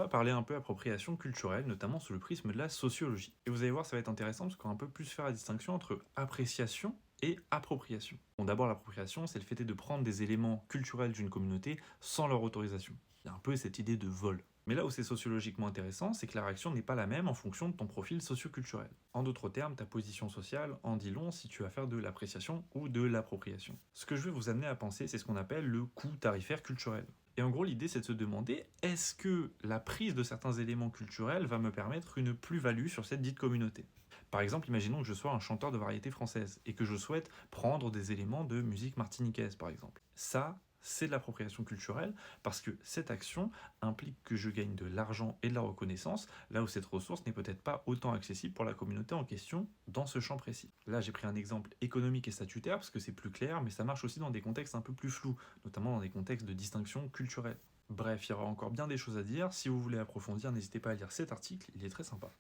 va parler un peu appropriation culturelle, notamment sous le prisme de la sociologie. Et vous allez voir, ça va être intéressant parce qu'on va un peu plus faire la distinction entre appréciation et appropriation. Bon, d'abord, l'appropriation, c'est le fait de prendre des éléments culturels d'une communauté sans leur autorisation. Il y a un peu cette idée de vol. Mais là où c'est sociologiquement intéressant, c'est que la réaction n'est pas la même en fonction de ton profil socioculturel. En d'autres termes, ta position sociale en dit long si tu vas faire de l'appréciation ou de l'appropriation. Ce que je vais vous amener à penser, c'est ce qu'on appelle le coût tarifaire culturel. Et en gros, l'idée, c'est de se demander, est-ce que la prise de certains éléments culturels va me permettre une plus-value sur cette dite communauté? Par exemple, imaginons que je sois un chanteur de variété française et que je souhaite prendre des éléments de musique martiniquaise, par exemple. Ça, c'est de l'appropriation culturelle parce que cette action implique que je gagne de l'argent et de la reconnaissance, là où cette ressource n'est peut-être pas autant accessible pour la communauté en question dans ce champ précis. Là, j'ai pris un exemple économique et statutaire parce que c'est plus clair, mais ça marche aussi dans des contextes un peu plus flous, notamment dans des contextes de distinction culturelle. Bref, il y aura encore bien des choses à dire. Si vous voulez approfondir, n'hésitez pas à lire cet article, il est très sympa.